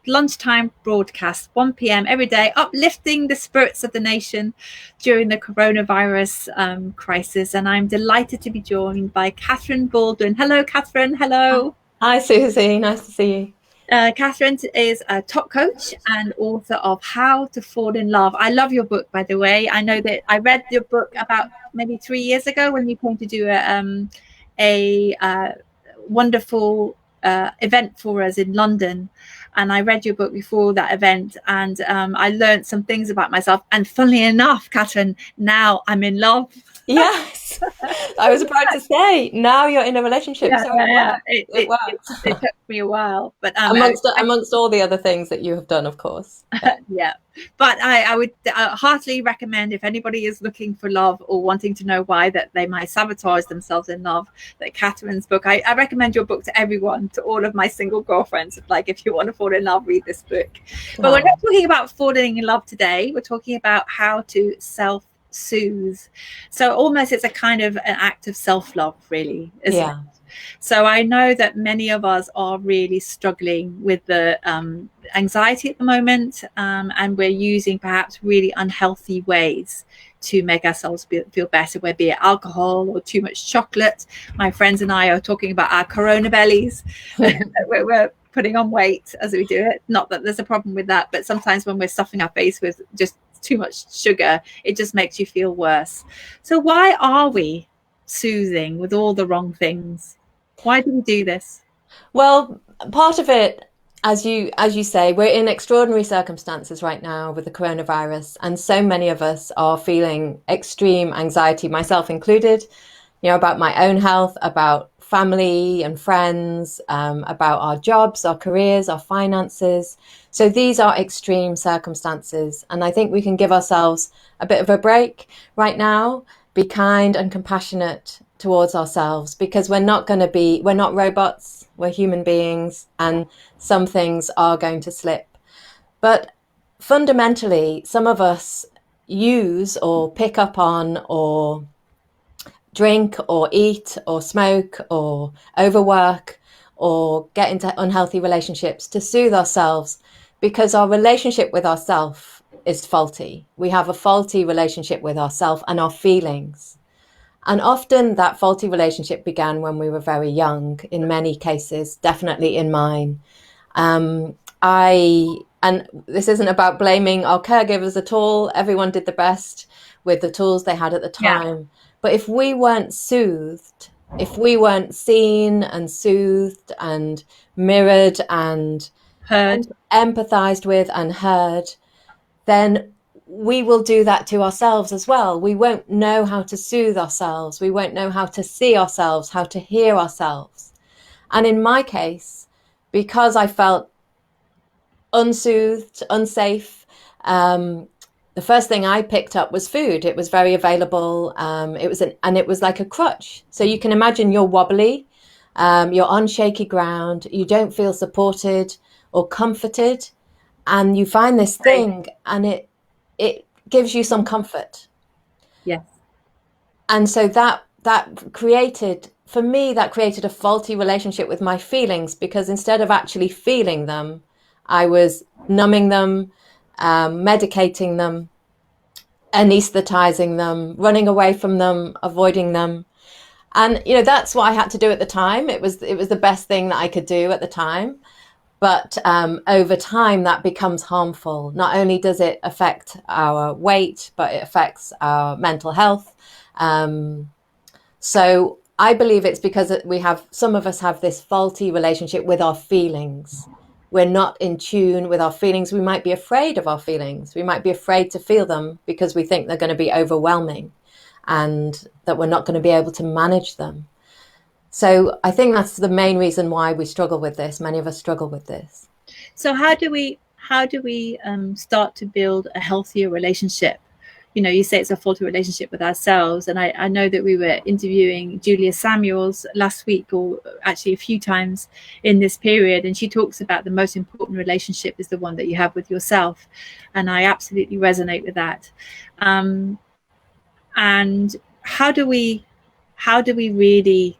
lunchtime broadcast, 1 p.m. every day, uplifting the spirits of the nation during the coronavirus crisis. And I'm delighted to be joined by Katherine Baldwin. Hello, Katherine. Hello. Hi, Susie. Nice to see you. Katherine is a top coach and author of How to Fall in Love. I love your book, by the way. I know that I read your book about maybe 3 years ago when you came to do a wonderful event for us in London. And I read your book before that event, and I learned some things about myself. And funnily enough, Katherine, now I'm in love. Yes, I was about to say, now you're in a relationship, Yeah, so yeah, it yeah. works. It works. It took me a while, but Amongst all the other things that you have done, of course. Yeah. yeah. But I would heartily recommend, if anybody is looking for love or wanting to know why that they might sabotage themselves in love, that Katherine's book. I recommend your book to everyone, to all of my single girlfriends. Like, if you want to fall in love, read this book. But we're Oh, not talking about falling in love today. We're talking about how to self-soothe. So almost it's a kind of an act of self-love, really, isn't it? yeah. So I know that many of us are really struggling with the anxiety at the moment, and we're using perhaps really unhealthy ways to make ourselves feel better, whether it be alcohol or too much chocolate. My friends and I are talking about our corona bellies. We're putting on weight as we do it. Not that there's a problem with that, but sometimes when we're stuffing our face with just too much sugar, it just makes you feel worse. So why are we soothing with all the wrong things? Why do we do this? Well, part of it, as you say, we're in extraordinary circumstances right now with the coronavirus, and so many of us are feeling extreme anxiety, myself included, about my own health, about family and friends, about our jobs, our careers, our finances. So these are extreme circumstances. And I think we can give ourselves a bit of a break right now, be kind and compassionate towards ourselves, because we're not robots, we're human beings, and some things are going to slip. But fundamentally, some of us use or pick up on or drink or eat or smoke or overwork or get into unhealthy relationships to soothe ourselves because our relationship with ourself is faulty. We have a faulty relationship with ourself and our feelings. And often that faulty relationship began when we were very young, in many cases, definitely in mine. And this isn't about blaming our caregivers at all. Everyone did the best with the tools they had at the Yeah, time. But if we weren't soothed, if we weren't seen and soothed and mirrored and heard. empathized with and heard, then we will do that to ourselves as well. We won't know how to soothe ourselves. We won't know how to see ourselves, how to hear ourselves. And in my case, because I felt unsoothed, unsafe, the first thing I picked up was food. It was very available. It was like a crutch. So you can imagine you're wobbly, you're on shaky ground, you don't feel supported or comforted, and you find this Right. thing, and it gives you some comfort. Yes. And so that created, for me, that created a faulty relationship with my feelings, because instead of actually feeling them, I was numbing them, medicating them, anesthetizing them, running away from them, avoiding them. And that's what I had to do at the time. It was the best thing that I could do at the time. But over time, that becomes harmful. Not only does it affect our weight, but it affects our mental health. So I believe it's because some of us have this faulty relationship with our feelings. We're not in tune with our feelings. We might be afraid of our feelings. We might be afraid to feel them because we think they're going to be overwhelming and that we're not going to be able to manage them. So I think that's the main reason why we struggle with this. Many of us struggle with this. So how do we start to build a healthier relationship? You say it's a faulty relationship with ourselves, and I know that we were interviewing Julia Samuels last week, or actually a few times in this period, and she talks about the most important relationship is the one that you have with yourself, and I absolutely resonate with that. Um, and how do we really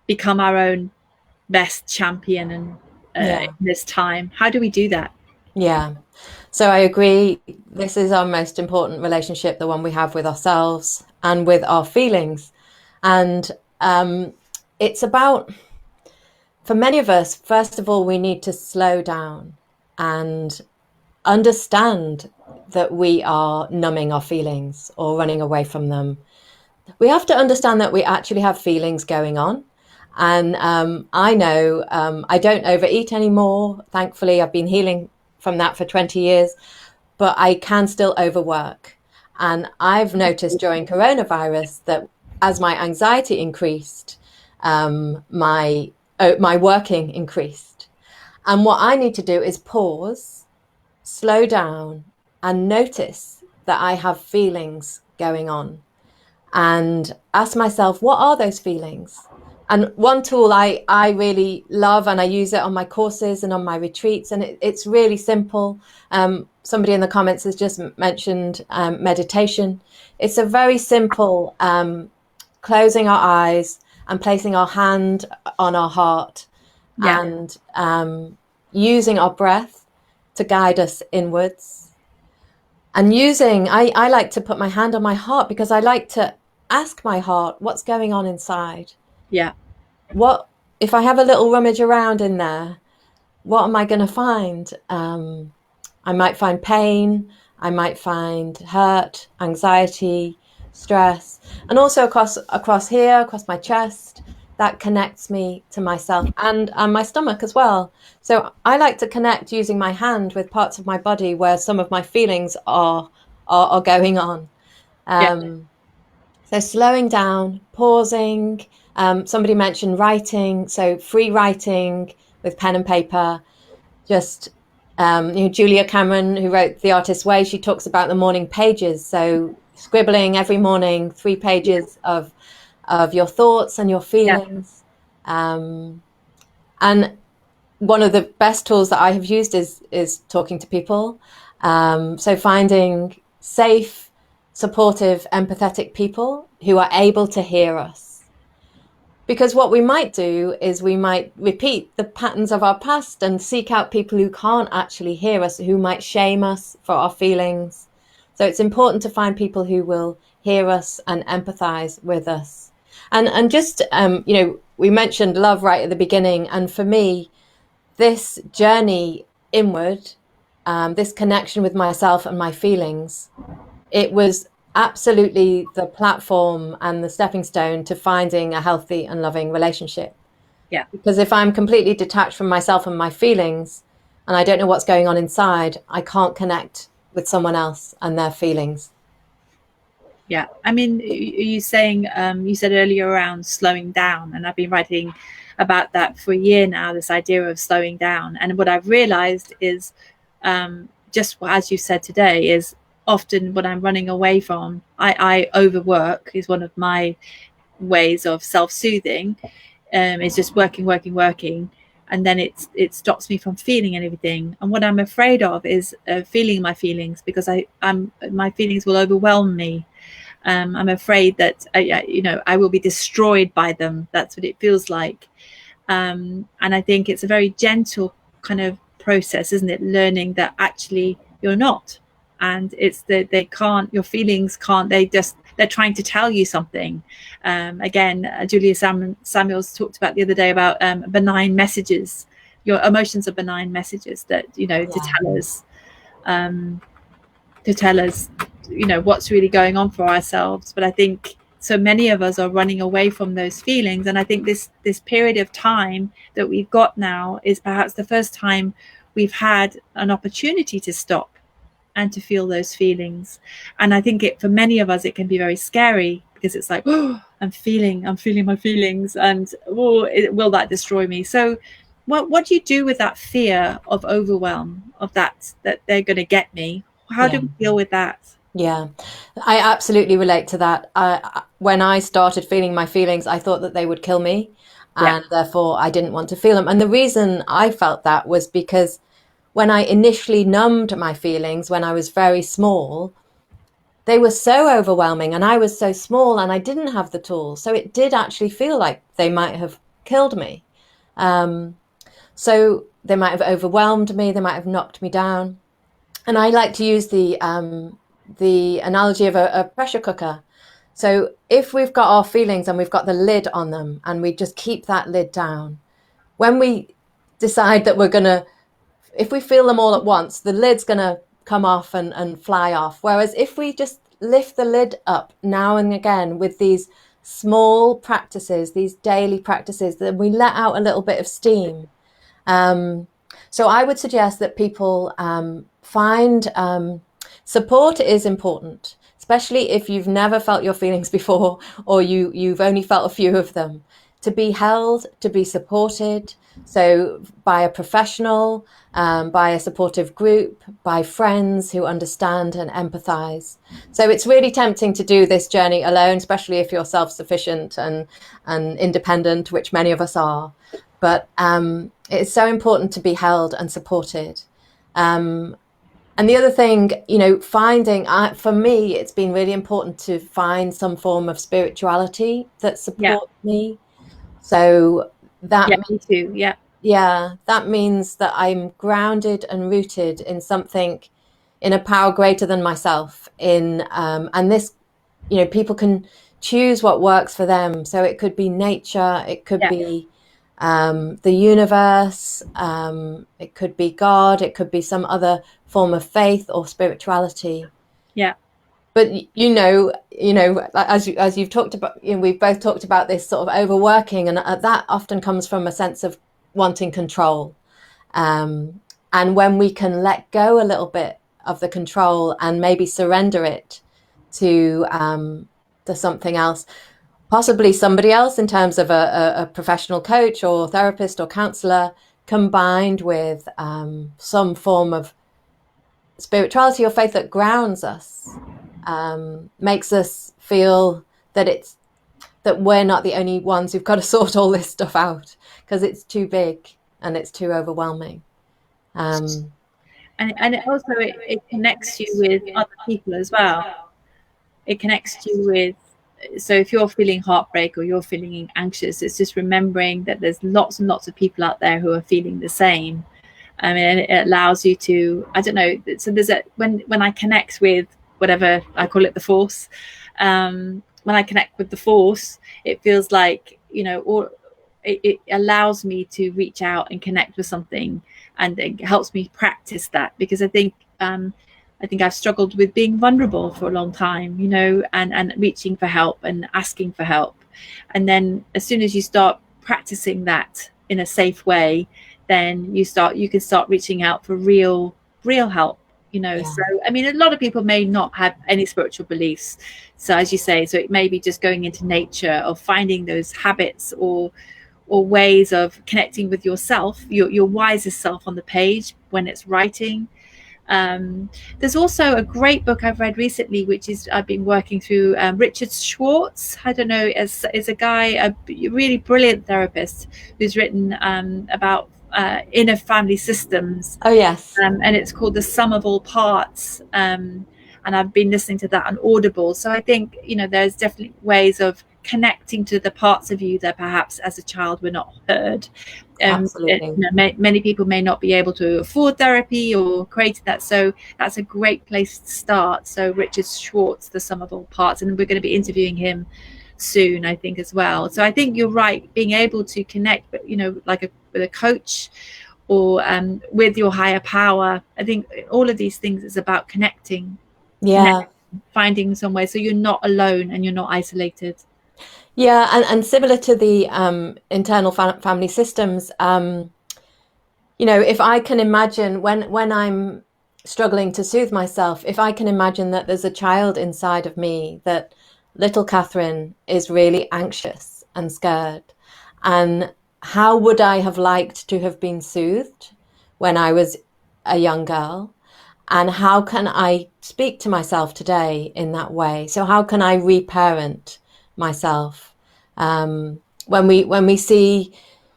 become our own best champion Yeah. in this time. How do we do that? Yeah. So I agree. This is our most important relationship, the one we have with ourselves and with our feelings. And it's about, for many of us, first of all, we need to slow down and understand that we are numbing our feelings or running away from them. We have to understand that we actually have feelings going on. And I know I don't overeat anymore. Thankfully, I've been healing from that for 20 years, but I can still overwork. And I've noticed during coronavirus that as my anxiety increased, my working increased. And what I need to do is pause, slow down, and notice that I have feelings going on and ask myself, what are those feelings? And one tool I really love, and I use it on my courses and on my retreats, and it's really simple. Somebody in the comments has just mentioned meditation. It's a very simple closing our eyes and placing our hand on our heart Yeah, and using our breath to guide us inwards. And I like to put my hand on my heart because I like to ask my heart what's going on inside. yeah, What if I have a little rummage around in there? What am I going to find? I might find pain. I might find hurt, anxiety, stress, and also across here, across my chest. That connects me to myself and my stomach as well. So I like to connect using my hand with parts of my body where some of my feelings are going on. yeah, So slowing down, pausing. Somebody mentioned writing, so free writing with pen and paper. Just Julia Cameron, who wrote The Artist's Way, she talks about the morning pages. So scribbling every morning 3 pages of your thoughts and your yeah, feelings. And one of the best tools that I have used is talking to people. So finding safe, supportive, empathetic people who are able to hear us. Because what we might do is we might repeat the patterns of our past and seek out people who can't actually hear us, who might shame us for our feelings. So it's important to find people who will hear us and empathize with us. And just, we mentioned love right at the beginning. And for me, this journey inward, this connection with myself and my feelings, it was absolutely the platform and the stepping stone to finding a healthy and loving relationship. yeah. Because if I'm completely detached from myself and my feelings, and I don't know what's going on inside, I can't connect with someone else and their feelings. Yeah, I mean, you saying you said earlier around slowing down, and I've been writing about that for a year now. This idea of slowing down, and what I've realised is, just as you said today, is often what I'm running away from. I overwork is one of my ways of self-soothing. It's just working, and then it stops me from feeling anything. And what I'm afraid of is feeling my feelings, because I'm my feelings will overwhelm me. I'm afraid that I will be destroyed by them. That's what it feels like. And I think it's a very gentle kind of process, isn't it? Learning that actually you're not, and it's that they can't. Your feelings can't. They're trying to tell you something. Again, Julia Samuels talked about the other day about benign messages. Your emotions are benign messages that to Yeah. tell us. To tell us what's really going on for ourselves. But I think so many of us are running away from those feelings, and I think this period of time that we've got now is perhaps the first time we've had an opportunity to stop and to feel those feelings. And I think for many of us it can be very scary, because it's like, oh, I'm feeling my feelings, and will that destroy me? So what do you do with that fear of overwhelm, of that they're going to get me? How do Yeah. we deal with that? Yeah, I absolutely relate to that. When I started feeling my feelings, I thought that they would kill me, Yeah, and therefore I didn't want to feel them. And the reason I felt that was because when I initially numbed my feelings when I was very small, they were so overwhelming, and I was so small, and I didn't have the tools. So it did actually feel like they might have killed me. So they might have overwhelmed me, they might have knocked me down. And I like to use the analogy of a pressure cooker. So if we've got our feelings and we've got the lid on them and we just keep that lid down, when we decide that we're going to, if we feel them all at once, the lid's going to come off and fly off. Whereas if we just lift the lid up now and again with these small practices, these daily practices, then we let out a little bit of steam. So I would suggest that people find support is important, especially if you've never felt your feelings before, or you've only felt a few of them. To be held, to be supported, so by a professional, by a supportive group, by friends who understand and empathize. So it's really tempting to do this journey alone, especially if you're self-sufficient and independent, which many of us are. But it's so important to be held and supported. And the other thing, finding, for me, it's been really important to find some form of spirituality that supports me. So that me too. that means that I'm grounded and rooted in something, in a power greater than myself. And this, people can choose what works for them. So it could be nature, it could be the universe, it could be God, it could be some other form of faith or spirituality. Yeah. But as you've talked about, we've both talked about this sort of overworking, and that often comes from a sense of wanting control. And when we can let go a little bit of the control and maybe surrender it to something else, possibly somebody else, in terms of a professional coach or therapist or counselor, combined with some form of spirituality or faith that grounds us, makes us feel that we're not the only ones who've got to sort all this stuff out, because it's too big and it's too overwhelming. And also it connects you with other people as well. It connects you with, so if you're feeling heartbreak or you're feeling anxious, it's just remembering that there's lots and lots of people out there who are feeling the same. I mean, it allows you to, I don't know, so there's when I connect with whatever I call it, the force, when I connect with the force, it feels like, it allows me to reach out and connect with something, and it helps me practice that, because I think I've struggled with being vulnerable for a long time, and reaching for help and asking for help. And then as soon as you start practicing that in a safe way, then you can start reaching out for real help. So I mean, a lot of people may not have any spiritual beliefs, so as you say, so it may be just going into nature or finding those habits or ways of connecting with yourself, your wisest self on the page when it's writing. There's also a great book I've read recently, which is I've been working through, Richard Schwartz. I don't know, is a guy, a really brilliant therapist who's written about inner family systems. Oh yes. And it's called The Sum of All Parts. And I've been listening to that on Audible. So I think, there's definitely ways of connecting to the parts of you that perhaps as a child were not heard. Absolutely. Many people may not be able to afford therapy or create that, so that's a great place to start. So Richard Schwartz, The Sum of All Parts, and we're going to be interviewing him soon, I think, as well. So I think you're right, being able to connect, but like with a coach or with your higher power. I think all of these things is about connecting, finding some way so you're not alone and you're not isolated. Yeah, and similar to the internal family systems, if I can imagine when I'm struggling to soothe myself, if I can imagine that there's a child inside of me, that little Katherine is really anxious and scared, and how would I have liked to have been soothed when I was a young girl? And how can I speak to myself today in that way? So how can I reparent myself? When we see,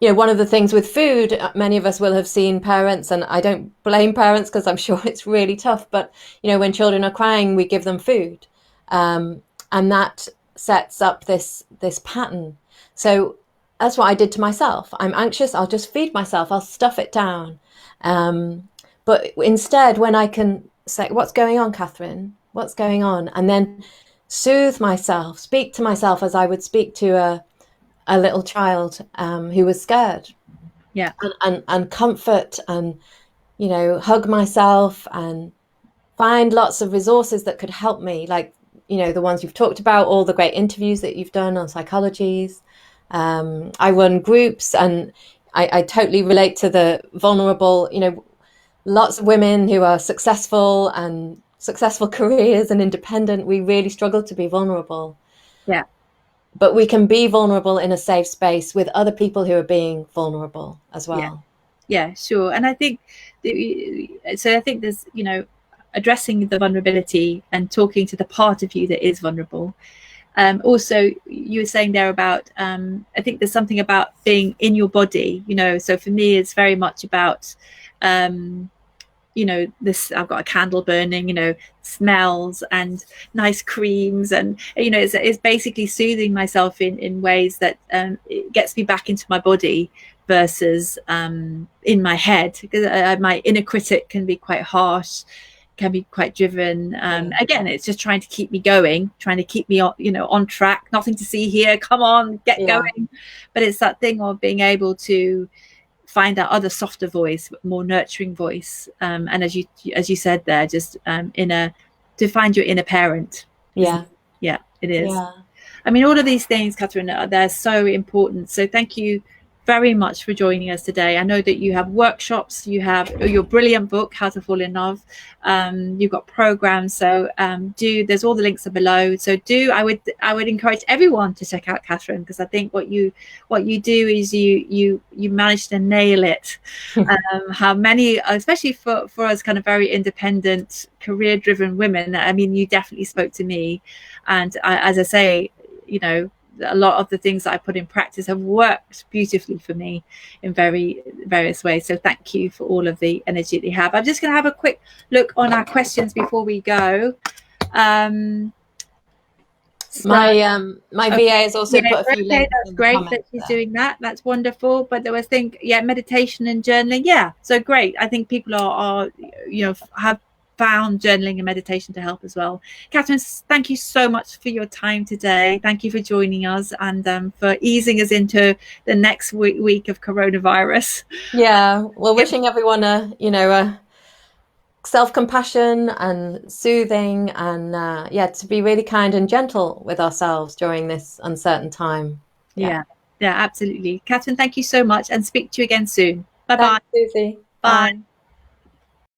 one of the things with food, many of us will have seen parents, and I don't blame parents because I'm sure it's really tough, but when children are crying, we give them food, and that sets up this pattern. So That's what I did to myself. I'm anxious, I'll just feed myself, I'll stuff it down. But instead, when I can say, what's going on, Katherine? What's going on? And then soothe myself, speak to myself as I would speak to a little child who was scared. Yeah. And comfort and, hug myself and find lots of resources that could help me, like, the ones you've talked about, all the great interviews that you've done on Psychologies. I run groups, and I totally relate to the vulnerable, lots of women who are successful and successful careers and independent. We really struggle to be vulnerable. Yeah. But we can be vulnerable in a safe space with other people who are being vulnerable as well. Yeah, sure. And I think, so I think there's, addressing the vulnerability and talking to the part of you that is vulnerable. Also, you were saying there about, I think there's something about being in your body, so for me, it's very much about, this, I've got a candle burning, smells and nice creams, and it's basically soothing myself in ways that it gets me back into my body versus in my head, because my inner critic can be quite harsh, can be quite driven. Again, it's just trying to keep me going, trying to keep me on track. Nothing to see here, come on, get going. But it's that thing of being able to find that other softer voice, more nurturing voice, and as you said there, just to find your inner parent. Yeah It is. I mean, all of these things, Katherine, they're so important. So thank you very much for joining us today. I know that you have workshops, you have your brilliant book, How to Fall in Love, you've got programs, so there's all the links are below, so I would encourage everyone to check out Katherine, because I think what you do is you manage to nail it. How many, especially for us kind of very independent, career driven women, I mean, you definitely spoke to me, and as I say, a lot of the things that I put in practice have worked beautifully for me in various ways. So thank you for all of the energy that you have. I'm just going to have a quick look on our questions before we go. My VA has also put a few links. That's great that she's doing that. That's wonderful. But there was meditation and journaling. Yeah, so great. I think people are have found journaling and meditation to help as well. Katherine, thank you so much for your time today. Thank you for joining us and for easing us into the next week of coronavirus. Well, wishing everyone a self-compassion and soothing, and to be really kind and gentle with ourselves during this uncertain time. Yeah, absolutely. Katherine, thank you so much, and speak to you again soon. Bye-bye. Thanks, Susie. Bye.